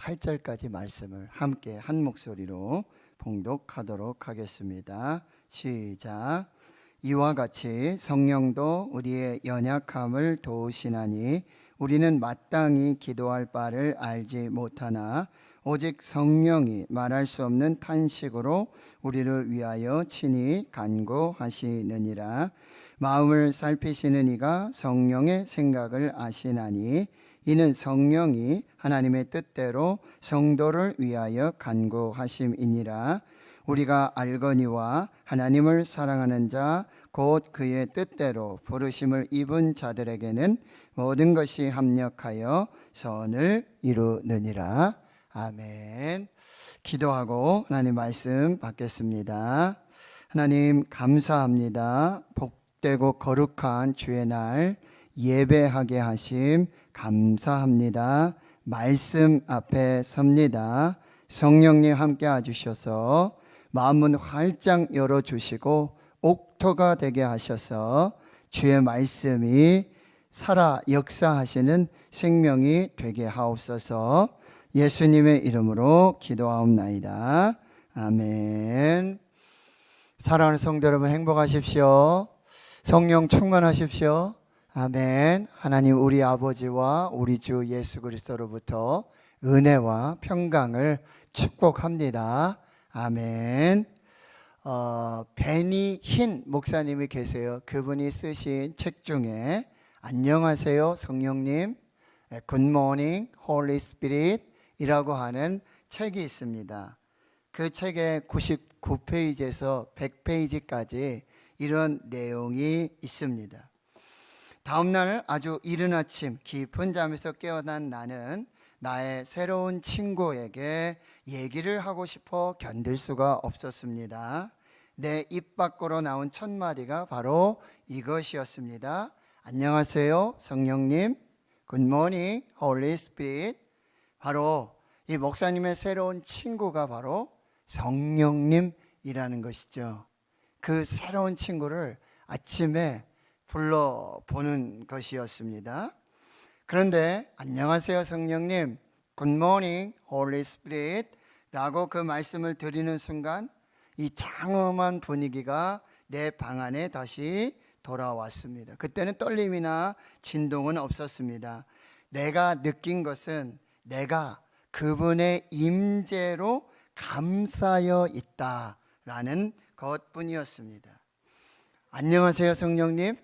8절까지 말씀을 함께 한 목소리로 봉독하도록 하겠습니다. 시작. 이와 같이 성령도 우리의 연약함을 도우시나니 우리는 마땅히 기도할 바를 알지 못하나 오직 성령이 말할 수 없는 탄식으로 우리를 위하여 친히 간구하시느니라. 마음을 살피시는 이가 성령의 생각을 아시나니 이는 성령이 하나님의 뜻대로 성도를 위하여 간구하심이니라. 우리가 알거니와 하나님을 사랑하는 자 곧 그의 뜻대로 부르심을 입은 자들에게는 모든 것이 합력하여 선을 이루느니라. 아멘. 기도하고 하나님 말씀 받겠습니다. 하나님 감사합니다. 복되고 거룩한 주의 날 예배하게 하심 감사합니다. 말씀 앞에 섭니다. 성령님 함께 해주셔서 마음문 활짝 열어주시고 옥토가 되게 하셔서 주의 말씀이 살아 역사하시는 생명이 되게 하옵소서. 예수님의 이름으로 기도하옵나이다. 아멘. 사랑하는 성도 여러분, 행복하십시오. 성령 충만하십시오. 아멘. 하나님 우리 아버지와 우리 주 예수 그리스도로부터 은혜와 평강을 축복합니다. 아멘. 베니 흰 목사님이 계세요. 그분이 쓰신 책 중에 안녕하세요 성령님, Good Morning Holy Spirit 이라고 하는 책이 있습니다. 그 책의 99페이지에서 100페이지까지 이런 내용이 있습니다. 다음날 아주 이른 아침 깊은 잠에서 깨어난 나는 나의 새로운 친구에게 얘기를 하고 싶어 견딜 수가 없었습니다. 내 입 밖으로 나온 첫 마디가 바로 이것이었습니다. 안녕하세요 성령님, Good morning Holy Spirit. 바로 이 목사님의 새로운 친구가 바로 성령님이라는 것이죠. 그 새로운 친구를 아침에 불러보는 것이었습니다. 그런데 안녕하세요 성령님, Good morning Holy Spirit 라고 그 말씀을 드리는 순간 이 장엄한 분위기가 내 방 안에 다시 돌아왔습니다. 그때는 떨림이나 진동은 없었습니다. 내가 느낀 것은 내가 그분의 임재로 감싸여 있다라는 것뿐이었습니다. 안녕하세요 성령님,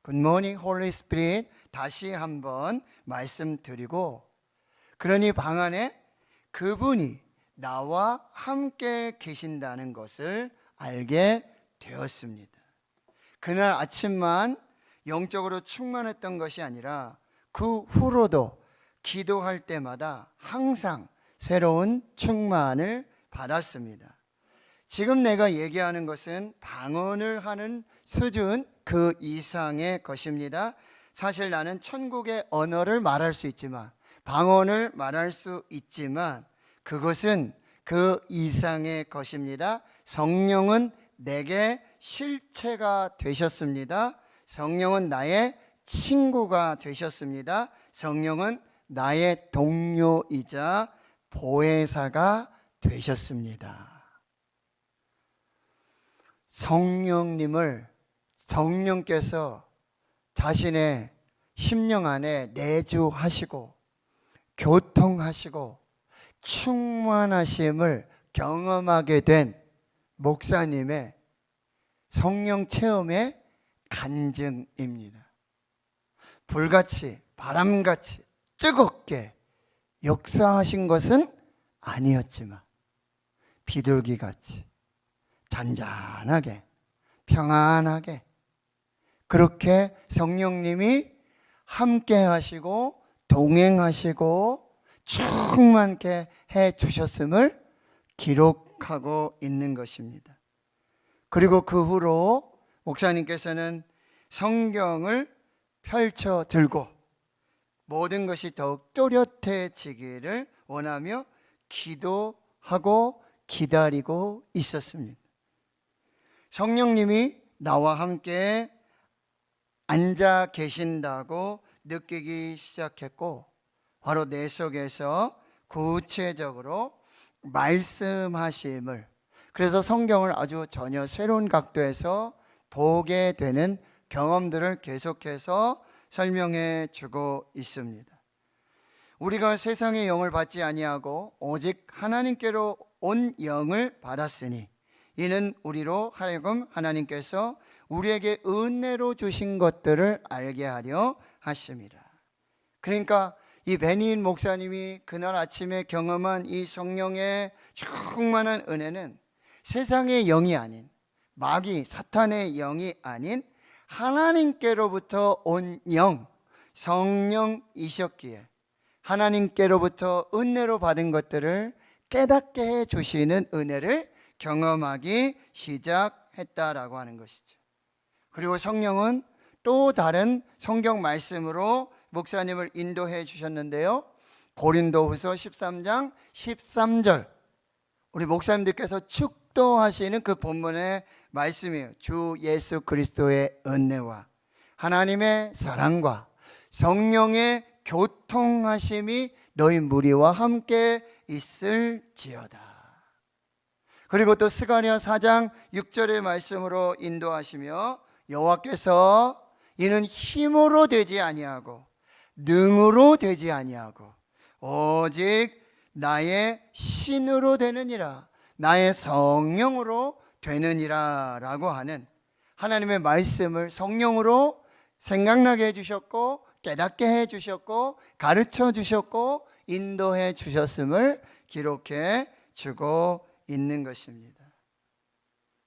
Good morning Holy Spirit 다시 한번 말씀드리고, 그러니 방 안에 그분이 나와 함께 계신다는 것을 알게 되었습니다. 그날 아침만 영적으로 충만했던 것이 아니라 그 후로도 기도할 때마다 항상 새로운 충만을 받았습니다. 지금 내가 얘기하는 것은 방언을 하는 수준 그 이상의 것입니다. 사실 나는 천국의 언어를 말할 수 있지만, 방언을 말할 수 있지만 그것은 그 이상의 것입니다. 성령은 내게 실체가 되셨습니다. 성령은 나의 친구가 되셨습니다. 성령은 나의 동료이자 보혜사가 되셨습니다. 성령께서 자신의 심령 안에 내주하시고 교통하시고 충만하심을 경험하게 된 목사님의 성령 체험의 간증입니다. 불같이 바람같이 뜨겁게 역사하신 것은 아니었지만 비둘기같이 잔잔하게 평안하게 그렇게 성령님이 함께 하시고 동행하시고 충만케 해 주셨음을 기록하고 있는 것입니다. 그리고 그 후로 목사님께서는 성경을 펼쳐 들고 모든 것이 더욱 또렷해지기를 원하며 기도하고 기다리고 있었습니다. 성령님이 나와 함께 앉아 계신다고 느끼기 시작했고, 바로 내 속에서 구체적으로 말씀하심을, 그래서 성경을 아주 전혀 새로운 각도에서 보게 되는 경험들을 계속해서 설명해 주고 있습니다. 우리가 세상의 영을 받지 아니하고 오직 하나님께로 온 영을 받았으니 이는 우리로 하여금 하나님께서 우리에게 은혜로 주신 것들을 알게 하려 하심이라. 그러니까 이 베니힌 목사님이 그날 아침에 경험한 이 성령의 충만한 은혜는 세상의 영이 아닌, 마귀 사탄의 영이 아닌 하나님께로부터 온 영, 성령이셨기에 하나님께로부터 은혜로 받은 것들을 깨닫게 해 주시는 은혜를 경험하기 시작했다라고 하는 것이죠. 그리고 성령은 또 다른 성경 말씀으로 목사님을 인도해 주셨는데요, 고린도후서 13장 13절, 우리 목사님들께서 축도하시는 그 본문의 말씀이에요. 주 예수 그리스도의 은혜와 하나님의 사랑과 성령의 교통하심이 너희 무리와 함께 있을지어다. 그리고 또 스가랴 4장 6절의 말씀으로 인도하시며 여호와께서 이는 힘으로 되지 아니하고 능으로 되지 아니하고 오직 나의 신으로 되느니라, 나의 성령으로 되느니라 라고 하는 하나님의 말씀을 성령으로 생각나게 해주셨고, 깨닫게 해주셨고, 가르쳐 주셨고, 인도해 주셨음을 기록해 주고 있는 것입니다.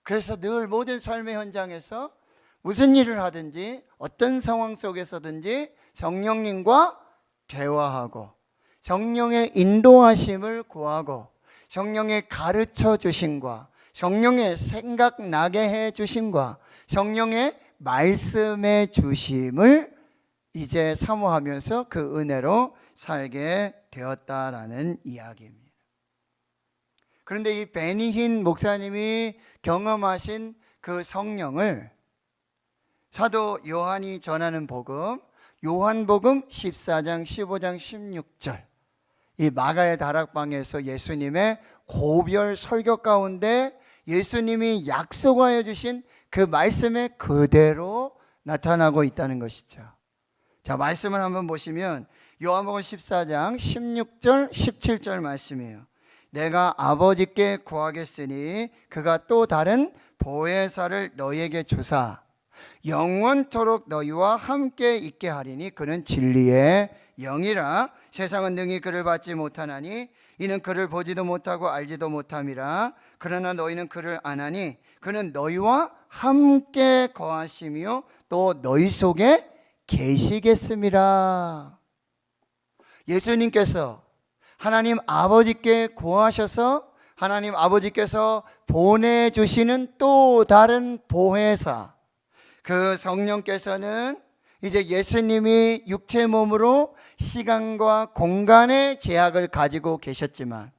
그래서 늘 모든 삶의 현장에서 무슨 일을 하든지 어떤 상황 속에서든지 성령님과 대화하고 성령의 인도하심을 구하고 성령의 가르쳐 주심과 성령의 생각나게 해 주심과 성령의 말씀해 주심을 이제 사모하면서 그 은혜로 살게 되었다라는 이야기입니다. 그런데 이 베니힌 목사님이 경험하신 그 성령을 사도 요한이 전하는 복음, 요한복음 14장 15장 16절, 이 마가의 다락방에서 예수님의 고별 설교 가운데 예수님이 약속하여 주신 그 말씀에 그대로 나타나고 있다는 것이죠. 자, 말씀을 한번 보시면 요한복음 14장 16절 17절 말씀이에요. 내가 아버지께 구하겠으니 그가 또 다른 보혜사를 너희에게 주사 영원토록 너희와 함께 있게 하리니 그는 진리의 영이라. 세상은 능히 그를 받지 못하나니 이는 그를 보지도 못하고 알지도 못함이라. 그러나 너희는 그를 아나니 그는 너희와 함께 거하시며 또 너희 속에 계시겠음이라. 예수님께서 하나님 아버지께 구하셔서 하나님 아버지께서 보내주시는 또 다른 보혜사, 그 성령께서는 이제 예수님이 육체 몸으로 시간과 공간의 제약을 가지고 계셨지만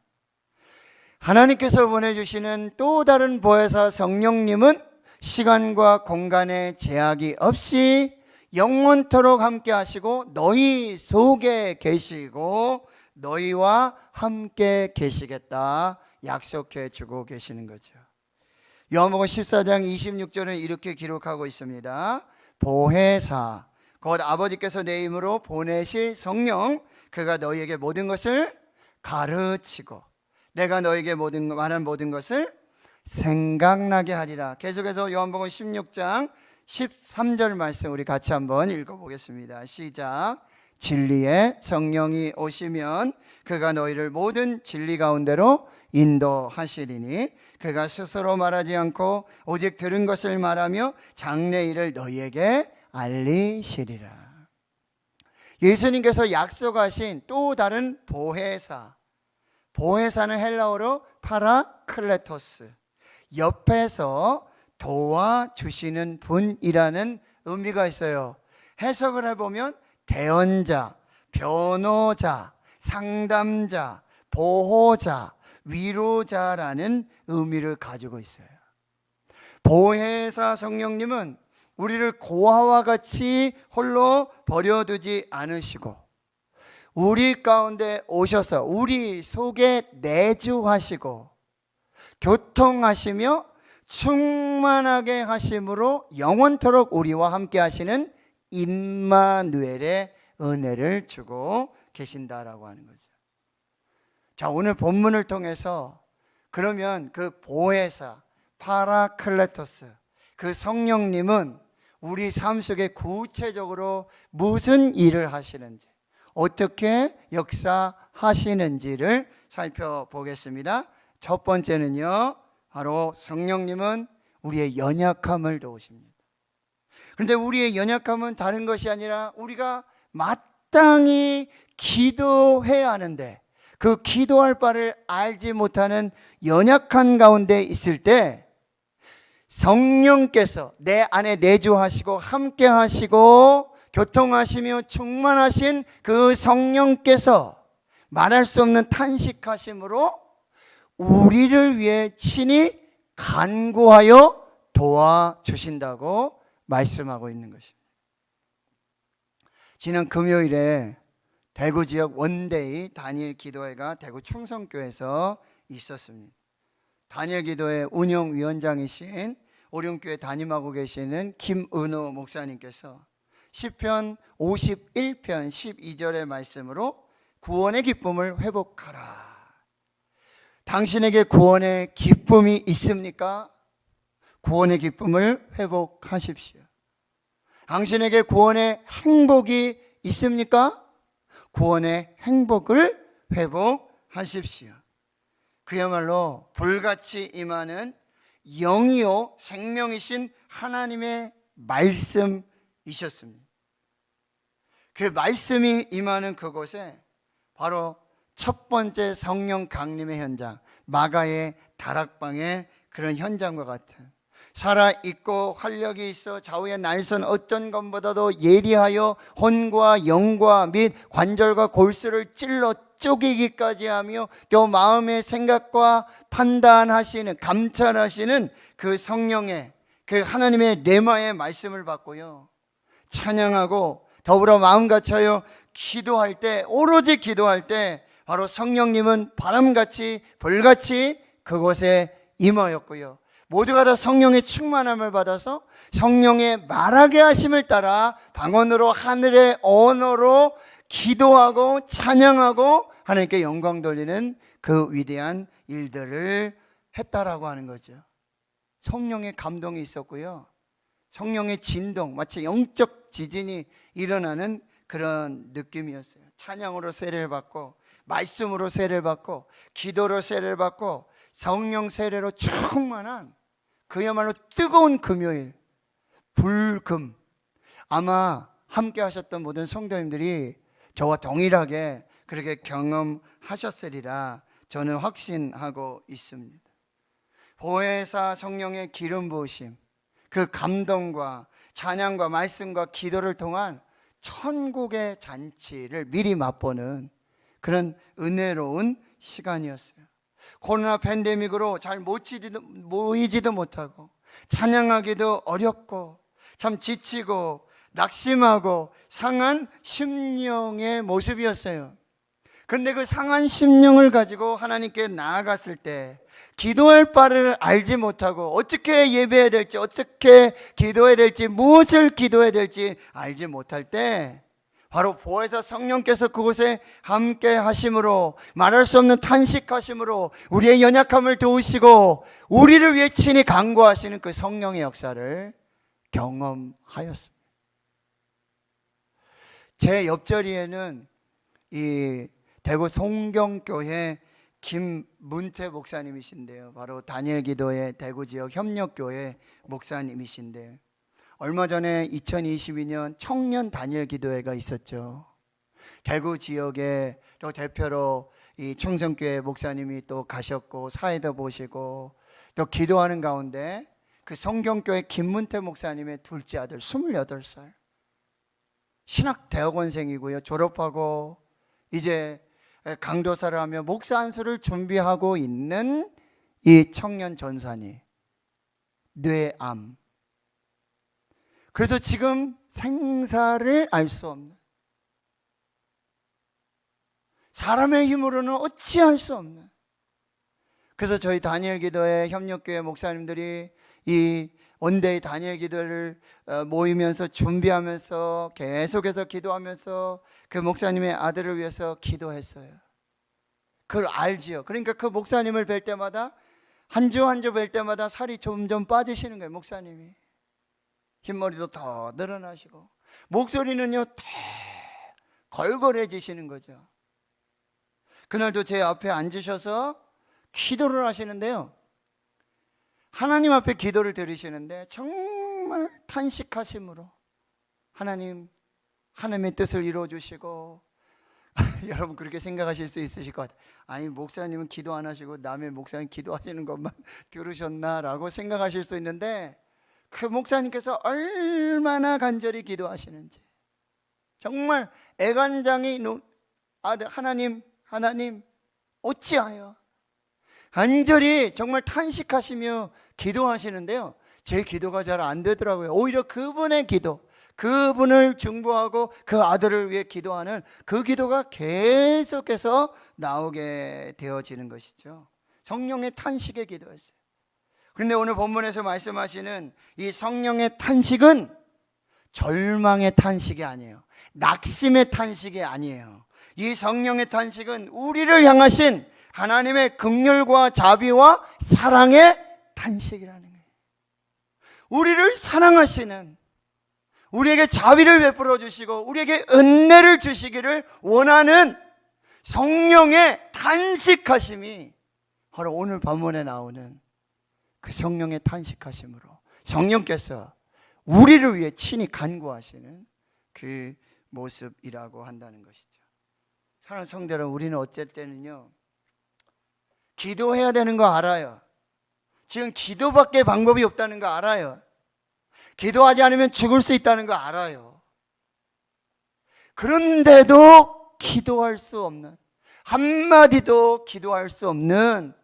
하나님께서 보내주시는 또 다른 보혜사 성령님은 시간과 공간의 제약이 없이 영원토록 함께 하시고 너희 속에 계시고 너희와 함께 계시겠다 약속해 주고 계시는 거죠. 요한복음 14장 26절은 이렇게 기록하고 있습니다. 보혜사 곧 아버지께서 내 이름으로 보내실 성령, 그가 너희에게 모든 것을 가르치고 내가 너희에게 말한 모든 것을 생각나게 하리라. 계속해서 요한복음 16장 13절 말씀 우리 같이 한번 읽어보겠습니다. 시작. 진리의 성령이 오시면 그가 너희를 모든 진리 가운데로 인도하시리니 그가 스스로 말하지 않고 오직 들은 것을 말하며 장래일을 너희에게 알리시리라. 예수님께서 약속하신 또 다른 보혜사, 보혜사는 헬라어로 파라클레토스, 옆에서 도와주시는 분이라는 의미가 있어요. 해석을 해보면 대언자, 변호자, 상담자, 보호자, 위로자라는 의미를 가지고 있어요. 보혜사 성령님은 우리를 고아와 같이 홀로 버려두지 않으시고 우리 가운데 오셔서 우리 속에 내주하시고 교통하시며 충만하게 하심으로 영원토록 우리와 함께 하시는 임마누엘의 은혜를 주고 계신다라고 하는 거죠. 자, 오늘 본문을 통해서 그러면 그 보혜사 파라클레토스, 그 성령님은 우리 삶 속에 구체적으로 무슨 일을 하시는지, 어떻게 역사하시는지를 살펴보겠습니다. 첫 번째는요, 바로 성령님은 우리의 연약함을 도우십니다. 그런데 우리의 연약함은 다른 것이 아니라 우리가 마땅히 기도해야 하는데 그 기도할 바를 알지 못하는 연약한 가운데 있을 때 성령께서 내 안에 내주하시고 함께 하시고 교통하시며 충만하신 그 성령께서 말할 수 없는 탄식하심으로 우리를 위해 친히 간구하여 도와주신다고 말씀하고 있는 것입니다. 지난 금요일에 대구 지역 원데이 다니엘 기도회가 대구 충성교회에서 있었습니다. 다니엘 기도회 운영위원장이신 오륜교회 담임하고 계시는 김은호 목사님께서 시편 51편 12절의 말씀으로 구원의 기쁨을 회복하라. 당신에게 구원의 기쁨이 있습니까? 구원의 기쁨을 회복하십시오. 당신에게 구원의 행복이 있습니까? 구원의 행복을 회복하십시오. 그야말로 불같이 임하는 영이요 생명이신 하나님의 말씀이셨습니다. 그 말씀이 임하는 그곳에 바로 첫 번째 성령 강림의 현장, 마가의 다락방의 그런 현장과 같은, 살아있고 활력이 있어 좌우의 날선 어떤 것보다도 예리하여 혼과 영과 및 관절과 골수를 찔러 쪼개기까지 하며 또 마음의 생각과 판단하시는, 감찰하시는 그 성령의, 그 하나님의 레마의 말씀을 받고요, 찬양하고 더불어 마음 같아요 기도할 때, 오로지 기도할 때 바로 성령님은 바람같이 불같이 그곳에 임하였고요, 모두가 다 성령의 충만함을 받아서 성령의 말하게 하심을 따라 방언으로 하늘의 언어로 기도하고 찬양하고 하나님께 영광 돌리는 그 위대한 일들을 했다라고 하는 거죠. 성령의 감동이 있었고요, 성령의 진동, 마치 영적 지진이 일어나는 그런 느낌이었어요. 찬양으로 세례를 받고 말씀으로 세례를 받고 기도로 세례를 받고 성령 세례로 충만한 그야말로 뜨거운 금요일, 불금. 아마 함께 하셨던 모든 성도님들이 저와 동일하게 그렇게 경험하셨으리라 저는 확신하고 있습니다. 보혜사 성령의 기름 부으심, 그 감동과 찬양과 말씀과 기도를 통한 천국의 잔치를 미리 맛보는 그런 은혜로운 시간이었어요. 코로나 팬데믹으로 잘 모이지도 못하고 찬양하기도 어렵고 참 지치고 낙심하고 상한 심령의 모습이었어요. 그런데 그 상한 심령을 가지고 하나님께 나아갔을 때 기도할 바를 알지 못하고 어떻게 예배해야 될지, 어떻게 기도해야 될지, 무엇을 기도해야 될지 알지 못할 때 바로 보혜사 성령께서 그곳에 함께 하심으로, 말할 수 없는 탄식하심으로 우리의 연약함을 도우시고 우리를 위해 친히 간구하시는 그 성령의 역사를 경험하였습니다. 제 옆자리에는 이 대구 송경교회 김문태 목사님이신데요, 바로 다니엘 기도회 대구 지역 협력교회 목사님이신데, 얼마 전에 2022년 청년 다니엘 기도회가 있었죠. 대구 지역에 또 대표로 이 충성교회 목사님이 또 가셨고 사회도 보시고 또 기도하는 가운데 그 성경교회 김문태 목사님의 둘째 아들 28살 신학대학원생이고요, 졸업하고 이제 강도사를 하며 목사 안수를 준비하고 있는 이 청년 전사님, 뇌암. 그래서 지금 생사를 알 수 없는, 사람의 힘으로는 어찌할 수 없는. 그래서 저희 다니엘 기도회 협력교회 목사님들이 이 원데이 다니엘 기도를 모이면서 준비하면서 계속해서 기도하면서 그 목사님의 아들을 위해서 기도했어요. 그걸 알지요. 그러니까 그 목사님을 뵐 때마다 한 주 한 주 뵐 때마다 살이 점점 빠지시는 거예요. 목사님이 흰머리도 더 늘어나시고 목소리는요 더 걸걸해지시는 거죠. 그날도 제 앞에 앉으셔서 기도를 하시는데요, 하나님 앞에 기도를 드리시는데 정말 탄식하심으로 하나님의 뜻을 이루어 주시고 여러분 그렇게 생각하실 수 있으실 것 같아요. 아니 목사님은 기도 안 하시고 남의 목사님 기도하시는 것만 들으셨나라고 생각하실 수 있는데, 그 목사님께서 얼마나 간절히 기도하시는지, 정말 애간장이 아들 하나님 어찌하여 간절히 정말 탄식하시며 기도하시는데요, 제 기도가 잘 안 되더라고요. 오히려 그분의 기도, 그분을 중보하고 그 아들을 위해 기도하는 그 기도가 계속해서 나오게 되어지는 것이죠. 성령의 탄식의 기도였어요. 그런데 오늘 본문에서 말씀하시는 이 성령의 탄식은 절망의 탄식이 아니에요. 낙심의 탄식이 아니에요. 이 성령의 탄식은 우리를 향하신 하나님의 긍휼과 자비와 사랑의 탄식이라는 거예요. 우리를 사랑하시는, 우리에게 자비를 베풀어 주시고 우리에게 은혜를 주시기를 원하는 성령의 탄식하심이 바로 오늘 본문에 나오는 그 성령의 탄식하심으로 성령께서 우리를 위해 친히 간구하시는 그 모습이라고 한다는 것이죠. 사랑하는 성도 여러분, 우리는 어쩔 때는요 기도해야 되는 거 알아요. 지금 기도밖에 방법이 없다는 거 알아요. 기도하지 않으면 죽을 수 있다는 거 알아요. 그런데도 기도할 수 없는, 한마디도 기도할 수 없는,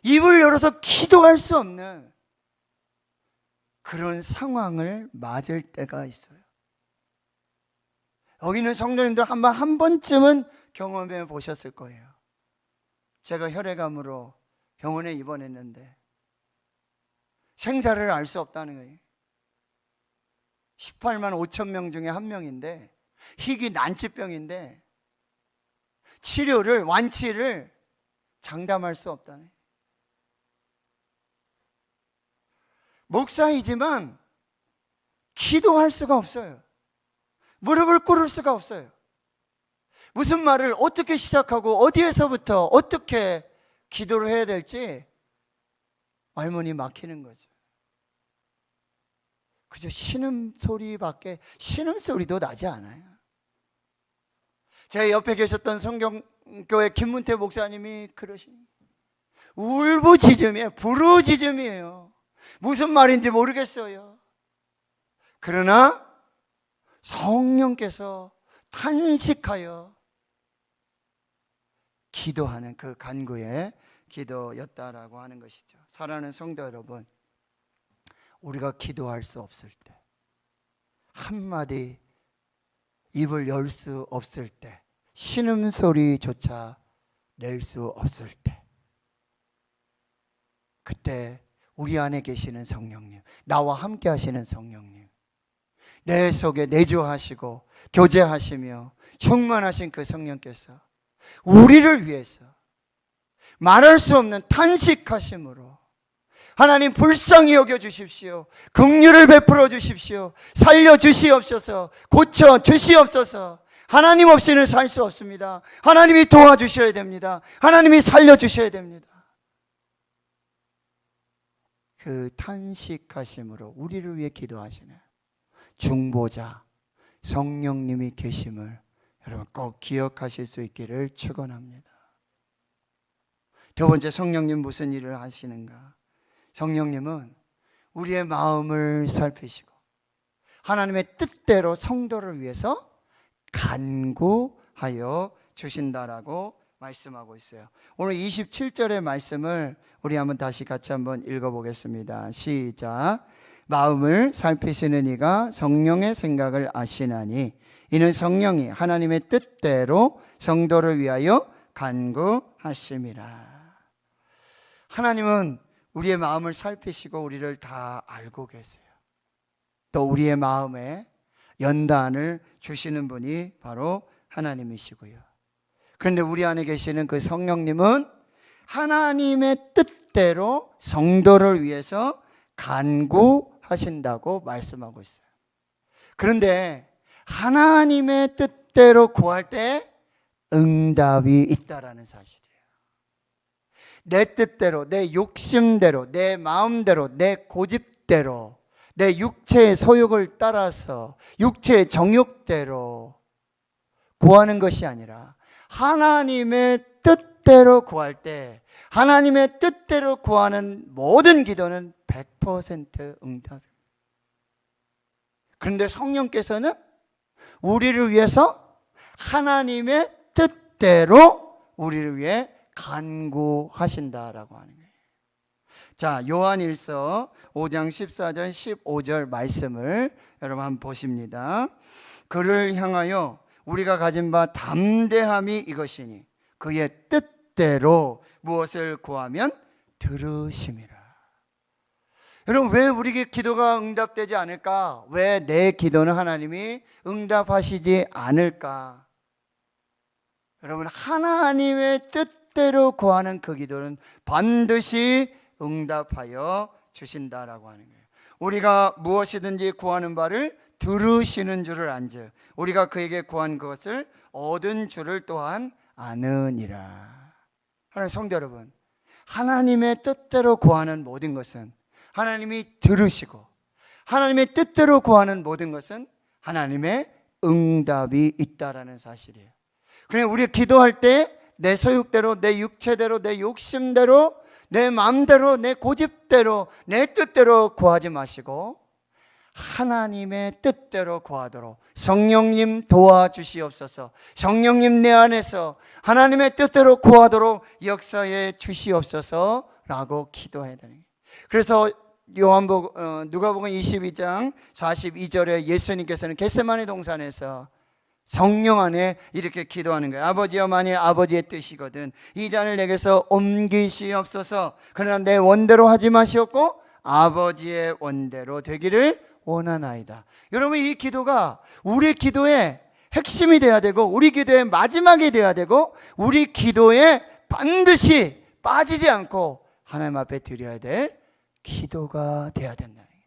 입을 열어서 기도할 수 없는 그런 상황을 맞을 때가 있어요. 여기 있는 성도님들 한 번쯤은 경험해 보셨을 거예요. 제가 혈액암으로 병원에 입원했는데 생사를 알 수 없다는 거예요. 18만 5천 명 중에 한 명인데, 희귀 난치병인데 치료를, 완치를 장담할 수 없다는 거예요. 목사이지만 기도할 수가 없어요. 무릎을 꿇을 수가 없어요. 무슨 말을 어떻게 시작하고 어디에서부터 어떻게 기도를 해야 될지 말문이 막히는 거죠. 그저 신음소리밖에, 신음소리도 나지 않아요. 제 옆에 계셨던 성경교회 김문태 목사님이 그러시니 울부짖음이에요. 부르짖음이에요. 무슨 말인지 모르겠어요. 그러나 성령께서 탄식하여 기도하는 그 간구의 기도였다라고 하는 것이죠. 사랑하는 성도 여러분, 우리가 기도할 수 없을 때, 한마디 입을 열 수 없을 때, 신음소리조차 낼 수 없을 때, 그때 우리 안에 계시는 성령님, 나와 함께 하시는 성령님, 내 속에 내주하시고 교제하시며 충만하신 그 성령께서 우리를 위해서 말할 수 없는 탄식하심으로 하나님 불쌍히 여겨 주십시오. 긍휼을 베풀어 주십시오. 살려 주시옵소서. 고쳐 주시옵소서. 하나님 없이는 살 수 없습니다. 하나님이 도와주셔야 됩니다. 하나님이 살려 주셔야 됩니다. 그 탄식하심으로 우리를 위해 기도하시는 중보자 성령님이 계심을 여러분 꼭 기억하실 수 있기를 축원합니다. 두 번째, 성령님 무슨 일을 하시는가? 성령님은 우리의 마음을 살피시고 하나님의 뜻대로 성도를 위해서 간구하여 주신다라고 말씀하고 있어요. 오늘 27절의 말씀을 우리 한번 다시 같이 한번 읽어보겠습니다. 시작. 마음을 살피시는 이가 성령의 생각을 아시나니 이는 성령이 하나님의 뜻대로 성도를 위하여 간구하심이라. 하나님은 우리의 마음을 살피시고 우리를 다 알고 계세요. 또 우리의 마음에 연단을 주시는 분이 바로 하나님이시고요. 그런데 우리 안에 계시는 그 성령님은 하나님의 뜻대로 성도를 위해서 간구하신다고 말씀하고 있어요. 그런데 하나님의 뜻대로 구할 때 응답이 있다라는 사실이에요. 내 뜻대로, 내 욕심대로, 내 마음대로, 내 고집대로, 내 육체의 소욕을 따라서 육체의 정욕대로 구하는 것이 아니라 하나님의 뜻대로 구할 때, 하나님의 뜻대로 구하는 모든 기도는 100% 응답입니다. 그런데 성령께서는 우리를 위해서 하나님의 뜻대로 우리를 위해 간구하신다라고 하는 거예요. 자, 요한일서 5장 14절 15절 말씀을 여러분 한번 보십니다. 그를 향하여 우리가 가진 바 담대함이 이것이니 그의 뜻대로 무엇을 구하면 들으심이라. 여러분, 왜 우리 기도가 응답되지 않을까? 왜 내 기도는 하나님이 응답하시지 않을까? 여러분, 하나님의 뜻대로 구하는 그 기도는 반드시 응답하여 주신다라고 하는 거예요. 우리가 무엇이든지 구하는 바를 들으시는 줄을 안즉 우리가 그에게 구한 것을 얻은 줄을 또한 아느니라. 하나님 성도 여러분, 하나님의 뜻대로 구하는 모든 것은 하나님이 들으시고 하나님의 뜻대로 구하는 모든 것은 하나님의 응답이 있다라는 사실이에요. 그냥 우리 기도할 때 내 소욕대로, 내 육체대로, 내 욕심대로, 내 마음대로, 내 고집대로, 내 뜻대로 구하지 마시고 하나님의 뜻대로 구하도록 성령님 도와주시옵소서. 성령님 내 안에서 하나님의 뜻대로 구하도록 역사해 주시옵소서라고 기도해야 되는 거예요. 그래서 누가복음 22장 42절에 예수님께서는 겟세마네 동산에서 성령 안에 이렇게 기도하는 거예요. 아버지여, 만일 아버지의 뜻이거든 이 잔을 내게서 옮기시옵소서. 그러나 내 원대로 하지 마시옵고 아버지의 원대로 되기를 원하나이다. 여러분, 이 기도가 우리 기도의 핵심이 돼야 되고 우리 기도의 마지막이 돼야 되고 우리 기도에 반드시 빠지지 않고 하나님 앞에 드려야 될 기도가 돼야 된다는 거예요.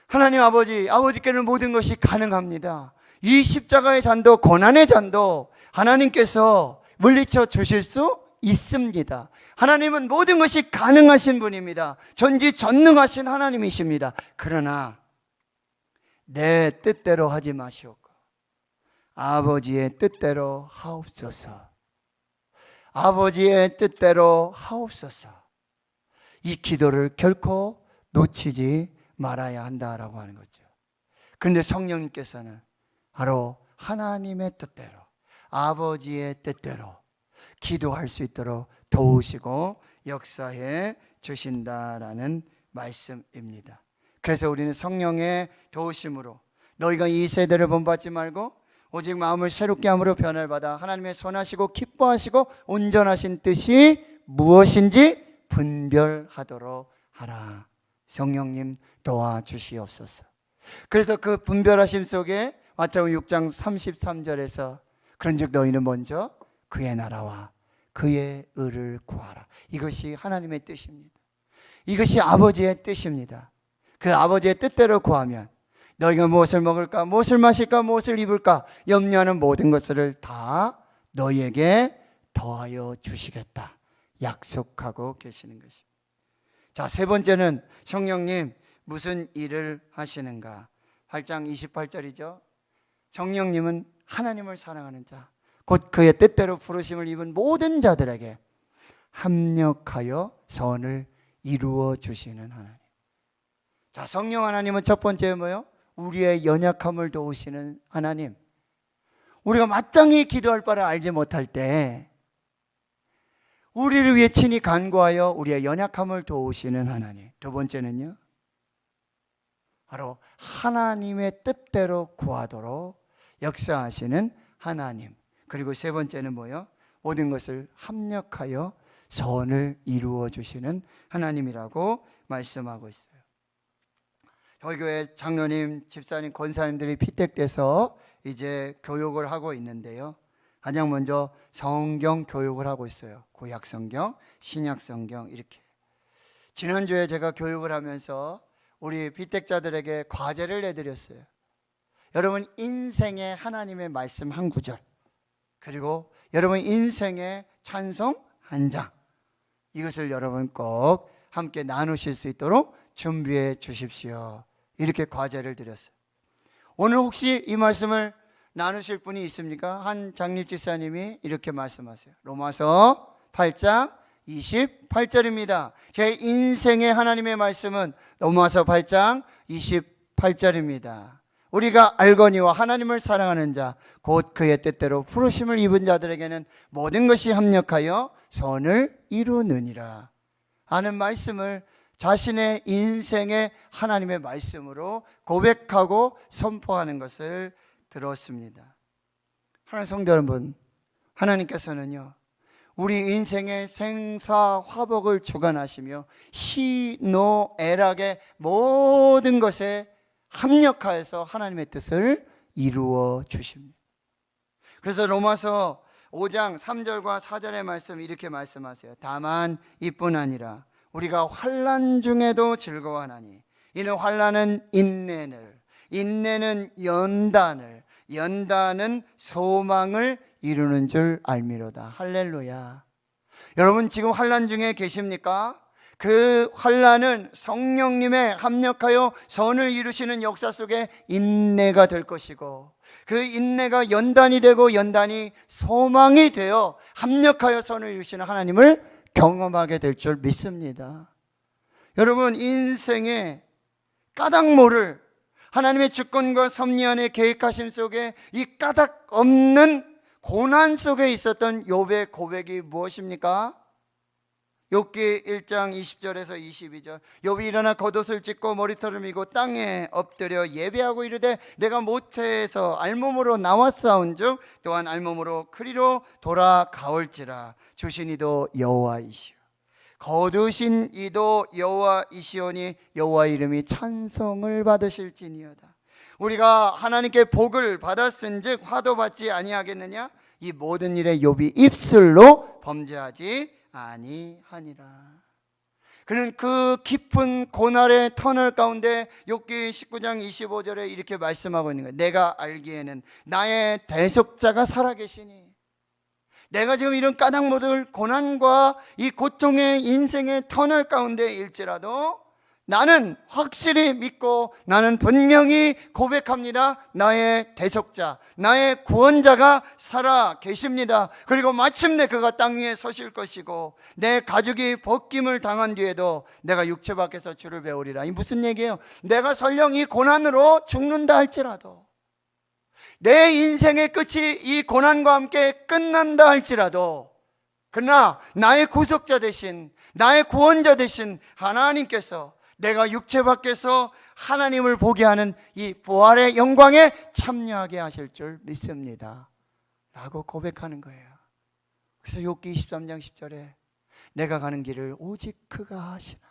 하나님 아버지께는 모든 것이 가능합니다. 이 십자가의 잔도, 고난의 잔도 하나님께서 물리쳐 주실 수 있습니다. 하나님은 모든 것이 가능하신 분입니다. 전지전능하신 하나님이십니다. 그러나 내 뜻대로 하지 마시옵고 아버지의 뜻대로 하옵소서. 아버지의 뜻대로 하옵소서. 이 기도를 결코 놓치지 말아야 한다라고 하는 거죠. 그런데 성령님께서는 바로 하나님의 뜻대로, 아버지의 뜻대로 기도할 수 있도록 도우시고 역사해 주신다라는 말씀입니다. 그래서 우리는 성령의 도우심으로 너희가 이 세대를 본받지 말고 오직 마음을 새롭게 함으로 변화를 받아 하나님의 선하시고 기뻐하시고 온전하신 뜻이 무엇인지 분별하도록 하라. 성령님 도와주시옵소서. 그래서 그 분별하심 속에 마태복음 6장 33절에서 그런즉 너희는 먼저 그의 나라와 그의 의를 구하라. 이것이 하나님의 뜻입니다. 이것이 아버지의 뜻입니다. 그 아버지의 뜻대로 구하면 너희가 무엇을 먹을까, 무엇을 마실까, 무엇을 입을까 염려하는 모든 것을 다 너희에게 더하여 주시겠다 약속하고 계시는 것입니다. 자, 세 번째는 성령님 무슨 일을 하시는가? 8장 28절이죠. 성령님은 하나님을 사랑하는 자, 곧 그의 뜻대로 부르심을 입은 모든 자들에게 합력하여 선을 이루어 주시는 하나님. 자, 성령 하나님은 첫 번째 뭐예요? 우리의 연약함을 도우시는 하나님. 우리가 마땅히 기도할 바를 알지 못할 때 우리를 위해 친히 간구하여 우리의 연약함을 도우시는 하나님. 두 번째는요, 바로 하나님의 뜻대로 구하도록 역사하시는 하나님. 그리고 세 번째는 뭐예요? 모든 것을 합력하여 선을 이루어 주시는 하나님이라고 말씀하고 있어요. 저희 교회 장로님, 집사님, 권사님들이 피택돼서 이제 교육을 하고 있는데요. 가장 먼저 성경 교육을 하고 있어요. 구약 성경, 신약 성경 이렇게. 지난주에 제가 교육을 하면서 우리 피택자들에게 과제를 내드렸어요. 여러분 인생의 하나님의 말씀 한 구절, 그리고 여러분 인생의 찬송 한 장, 이것을 여러분 꼭 함께 나누실 수 있도록 준비해 주십시오. 이렇게 과제를 드렸어요. 오늘 혹시 이 말씀을 나누실 분이 있습니까? 한 장립집사님이 이렇게 말씀하세요. 로마서 8장 28절입니다. 제 인생의 하나님의 말씀은 로마서 8장 28절입니다. 우리가 알거니와 하나님을 사랑하는 자 곧 그의 뜻대로 부르심을 입은 자들에게는 모든 것이 합력하여 선을 이루느니라 하는 말씀을 자신의 인생의 하나님의 말씀으로 고백하고 선포하는 것을 들었습니다. 하나님 성도 여러분, 하나님께서는요 우리 인생의 생사화복을 주관하시며 희노애락의 모든 것에 합력하여서 하나님의 뜻을 이루어 주십니다. 그래서 로마서 5장 3절과 4절의 말씀 이렇게 말씀하세요. 다만 이뿐 아니라 우리가 환난 중에도 즐거워하나니 이는 환난은 인내를, 인내는 연단을, 연단은 소망을 이루는 줄 알미로다. 할렐루야. 여러분 지금 환난 중에 계십니까? 그 환난은 성령님의 합력하여 선을 이루시는 역사 속에 인내가 될 것이고, 그 인내가 연단이 되고 연단이 소망이 되어 합력하여 선을 이루시는 하나님을 경험하게 될 줄 믿습니다. 여러분 인생의 까닭모를 하나님의 주권과 섭리 안에 계획하심 속에 이 까닭 없는 고난 속에 있었던 욥의 고백이 무엇입니까? 욥기 1장 20절에서 22절. 욥이 일어나 겉옷을 찢고 머리털을 미고 땅에 엎드려 예배하고 이르되 내가 모태에서 알몸으로 나왔사온즉 또한 알몸으로 그리로 돌아가올지라. 주신 이도 여호와이시오 거두신 이도 여호와이시오니 여호와 이름이 찬송을 받으실지니어다. 우리가 하나님께 복을 받았은즉 화도 받지 아니하겠느냐? 이 모든 일에 욥이 입술로 범죄하지 아니하니라. 그는 그 깊은 고난의 터널 가운데 욥기 19장 25절에 이렇게 말씀하고 있는 거예요. 내가 알기에는 나의 대속자가 살아계시니, 내가 지금 이런 까닭모들 고난과 이 고통의 인생의 터널 가운데 일지라도 나는 확실히 믿고 나는 분명히 고백합니다. 나의 대속자, 나의 구원자가 살아 계십니다. 그리고 마침내 그가 땅 위에 서실 것이고 내 가죽이 벗김을 당한 뒤에도 내가 육체 밖에서 주를 배우리라. 이 무슨 얘기예요? 내가 설령 이 고난으로 죽는다 할지라도, 내 인생의 끝이 이 고난과 함께 끝난다 할지라도, 그러나 나의 구속자 되신, 나의 구원자 되신 하나님께서 내가 육체 밖에서 하나님을 보게 하는 이 부활의 영광에 참여하게 하실 줄 믿습니다 라고 고백하는 거예요. 그래서 욥기 23장 10절에 내가 가는 길을 오직 그가 하시나니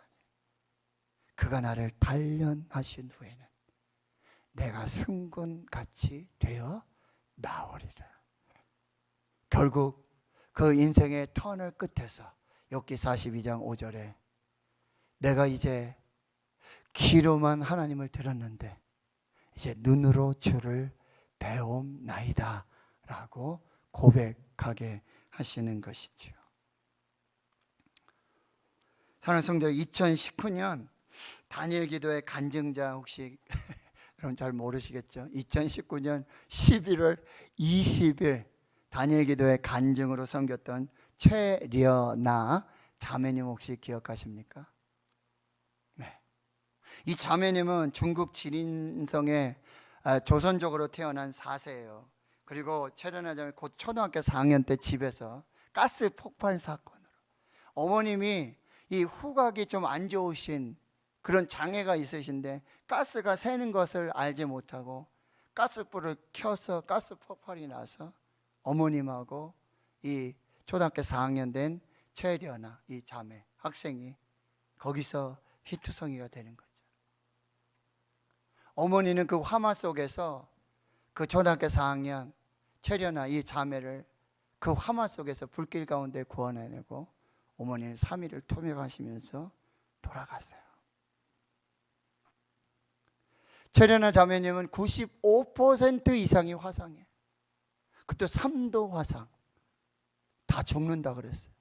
그가 나를 단련하신 후에는 내가 승군같이 되어 나오리라. 결국 그 인생의 터널 끝에서 욥기 42장 5절에 내가 이제 귀로만 하나님을 들었는데 이제 눈으로 주를 배움나이다 라고 고백하게 하시는 것이죠. 사랑하는 성도들, 2019년 다니엘 기도의 간증자 혹시 그럼 잘 모르시겠죠? 2019년 11월 20일 다니엘 기도의 간증으로 섬겼던 최려나 자매님 혹시 기억하십니까? 이 자매님은 중국 지린성의 조선족으로 태어난 4세예요. 그리고 최려나 자매 곧 초등학교 4학년 때 집에서 가스 폭발 사건으로 어머님이 이 후각이 좀 안 좋으신 그런 장애가 있으신데 가스가 새는 것을 알지 못하고 가스불을 켜서 가스 폭발이 나서 어머님하고 이 초등학교 4학년 된 채련아 이 자매 학생이 거기서 희투성이가 되는 거죠. 어머니는 그 화마 속에서 그 초등학교 4학년 채련아 이 자매를 그 화마 속에서 불길 가운데 구원해내고 어머니는 3일을 토맥하시면서 돌아갔어요. 채련아 자매님은 95% 이상이 화상이에요. 그때 3도 화상. 다 죽는다 그랬어요.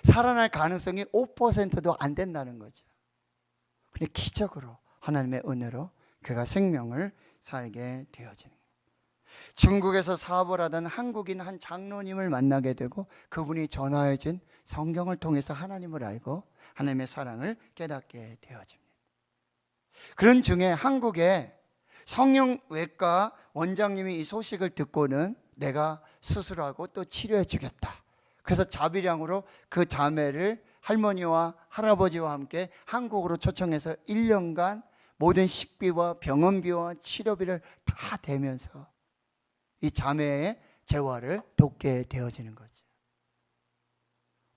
살아날 가능성이 5%도 안 된다는 거죠. 근데 기적으로 하나님의 은혜로 그가 생명을 살게 되어지는 거예요. 중국에서 사업을 하던 한국인 한 장로님을 만나게 되고 그분이 전하여 준 성경을 통해서 하나님을 알고 하나님의 사랑을 깨닫게 되어집니다. 그런 중에 한국에 성형외과 원장님이 이 소식을 듣고는 내가 수술하고 또 치료해 주겠다. 그래서 자비량으로 그 자매를 할머니와 할아버지와 함께 한국으로 초청해서 1년간 모든 식비와 병원비와 치료비를 다 대면서 이 자매의 재활을 돕게 되어지는 거죠.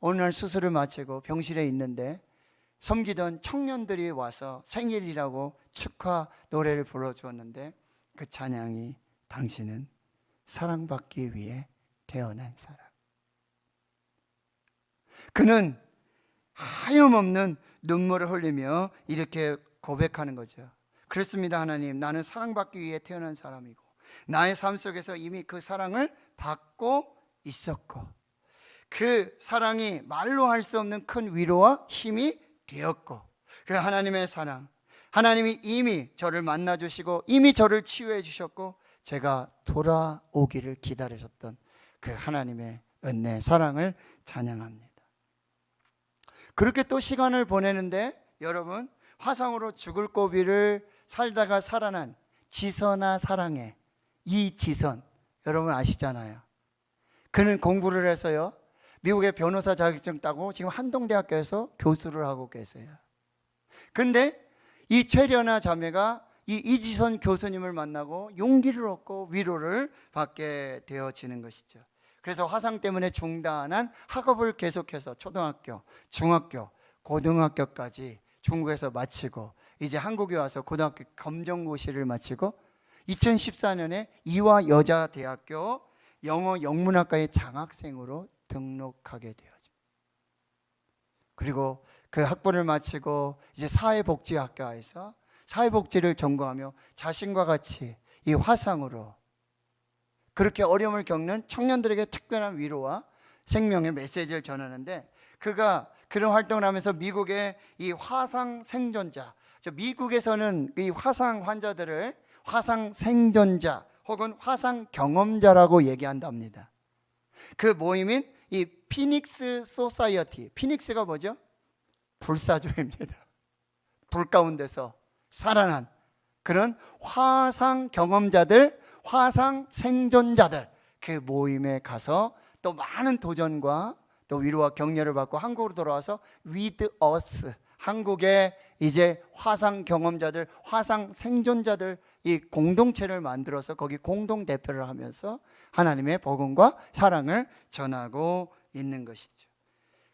어느 날 수술을 마치고 병실에 있는데 섬기던 청년들이 와서 생일이라고 축하 노래를 불러주었는데 그 찬양이 당신은 사랑받기 위해 태어난 사람. 그는 하염없는 눈물을 흘리며 이렇게 고백하는 거죠. 그렇습니다 하나님, 나는 사랑받기 위해 태어난 사람이고 나의 삶 속에서 이미 그 사랑을 받고 있었고 그 사랑이 말로 할 수 없는 큰 위로와 힘이 되었고 그 하나님의 사랑, 하나님이 이미 저를 만나주시고 이미 저를 치유해 주셨고 제가 돌아오기를 기다리셨던 그 하나님의 은혜, 사랑을 찬양합니다. 그렇게 또 시간을 보내는데 여러분, 화상으로 죽을 고비를 살다가 살아난 지선아 사랑해, 이지선 여러분 아시잖아요. 그는 공부를 해서요 미국의 변호사 자격증 따고 지금 한동대학교에서 교수를 하고 계세요. 근데 이 최련아 자매가 이 이지선 교수님을 만나고 용기를 얻고 위로를 받게 되어지는 것이죠. 그래서 화상 때문에 중단한 학업을 계속해서 초등학교, 중학교, 고등학교까지 중국에서 마치고 이제 한국에 와서 고등학교 검정고시를 마치고 2014년에 이화여자대학교 영어 영문학과의 장학생으로 등록하게 되어집니다. 그리고 그 학부를 마치고 이제 사회복지학과에서 사회복지를 전공하며 자신과 같이 이 화상으로 그렇게 어려움을 겪는 청년들에게 특별한 위로와 생명의 메시지를 전하는데 그가 그런 활동을 하면서 미국의 이 화상 생존자, 미국에서는 이 화상 환자들을 화상 생존자 혹은 화상 경험자라고 얘기한답니다. 그 모임인 이 피닉스 소사이어티, 피닉스가 뭐죠? 불사조입니다. 불 가운데서 살아난 그런 화상 경험자들, 화상 생존자들 그 모임에 가서 또 많은 도전과 또 위로와 격려를 받고 한국으로 돌아와서 with us, 한국의 이제 화상 경험자들, 화상 생존자들 이 공동체를 만들어서 거기 공동 대표를 하면서 하나님의 복음과 사랑을 전하고 있는 것이죠.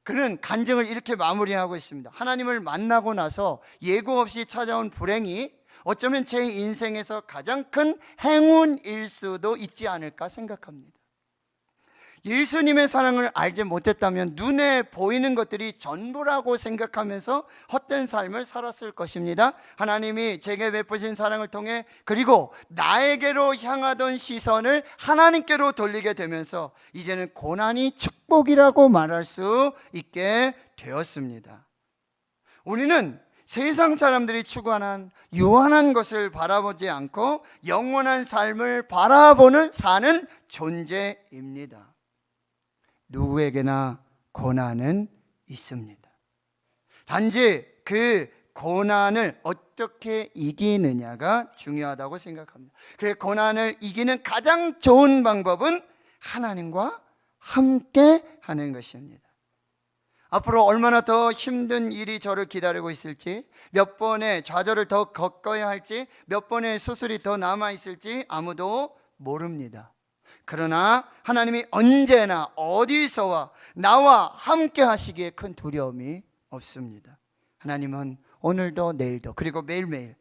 그는 간증을 이렇게 마무리하고 있습니다. 하나님을 만나고 나서 예고 없이 찾아온 불행이 어쩌면 제 인생에서 가장 큰 행운일 수도 있지 않을까 생각합니다. 예수님의 사랑을 알지 못했다면 눈에 보이는 것들이 전부라고 생각하면서 헛된 삶을 살았을 것입니다. 하나님이 제게 베푸신 사랑을 통해 그리고 나에게로 향하던 시선을 하나님께로 돌리게 되면서 이제는 고난이 축복이라고 말할 수 있게 되었습니다. 우리는 세상 사람들이 추구하는 유한한 것을 바라보지 않고 영원한 삶을 바라보는 사는 존재입니다. 누구에게나 고난은 있습니다. 단지 그 고난을 어떻게 이기느냐가 중요하다고 생각합니다. 그 고난을 이기는 가장 좋은 방법은 하나님과 함께 하는 것입니다. 앞으로 얼마나 더 힘든 일이 저를 기다리고 있을지, 몇 번의 좌절을 더 겪어야 할지, 몇 번의 수술이 더 남아 있을지 아무도 모릅니다. 그러나 하나님이 언제나 어디서와 나와 함께 하시기에 큰 두려움이 없습니다. 하나님은 오늘도 내일도 그리고 매일매일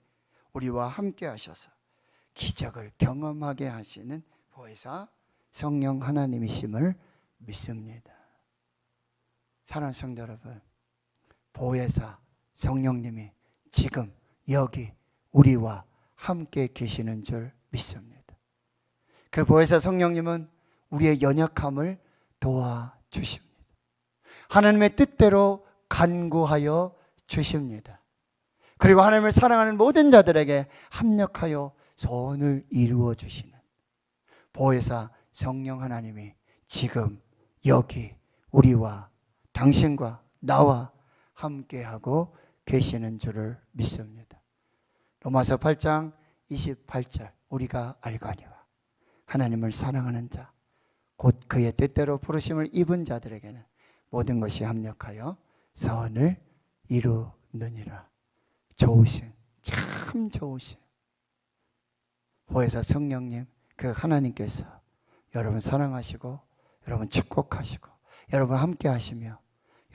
우리와 함께 하셔서 기적을 경험하게 하시는 보혜사 성령 하나님이심을 믿습니다. 사랑하는 성도 여러분, 보혜사 성령님이 지금 여기 우리와 함께 계시는 줄 믿습니다. 그 보혜사 성령님은 우리의 연약함을 도와주십니다. 하나님의 뜻대로 간구하여 주십니다. 그리고 하나님을 사랑하는 모든 자들에게 합력하여 소원을 이루어 주시는 보혜사 성령 하나님이 지금 여기 우리와 당신과 나와 함께하고 계시는 줄을 믿습니다. 로마서 8장 28절 우리가 알거니와 하나님을 사랑하는 자 곧 그의 뜻대로 부르심을 입은 자들에게는 모든 것이 합력하여 선을 이루느니라. 좋으신, 참 좋으신 보혜사 성령님, 그 하나님께서 여러분 사랑하시고 여러분 축복하시고 여러분 함께 하시며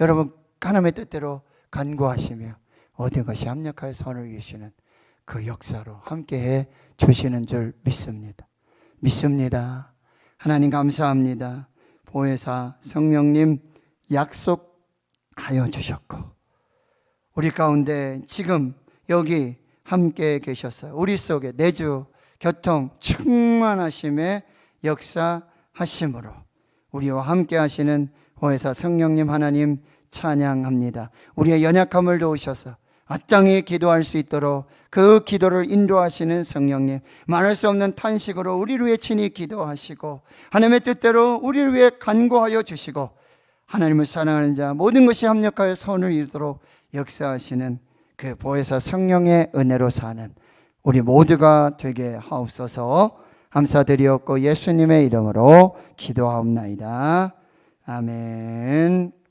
여러분 하나님의 뜻대로 간구하시며 모든 것이 합력하여 선을 이루시는 그 역사로 함께해 주시는 줄 믿습니다. 믿습니다. 하나님 감사합니다. 보혜사 성령님 약속하여 주셨고 우리 가운데 지금 여기 함께 계셨어요. 우리 속에 내주 교통 충만하심의 역사하심으로 우리와 함께 하시는 보혜사 성령님 하나님 찬양합니다. 우리의 연약함을 도우셔서 마땅히 기도할 수 있도록 그 기도를 인도하시는 성령님, 말할 수 없는 탄식으로 우리를 위해 친히 기도하시고 하나님의 뜻대로 우리를 위해 간구하여 주시고 하나님을 사랑하는 자 모든 것이 합력하여 선을 이루도록 역사하시는 그 보혜사 성령의 은혜로 사는 우리 모두가 되게 하옵소서. 감사드리옵고 예수님의 이름으로 기도하옵나이다. 아멘.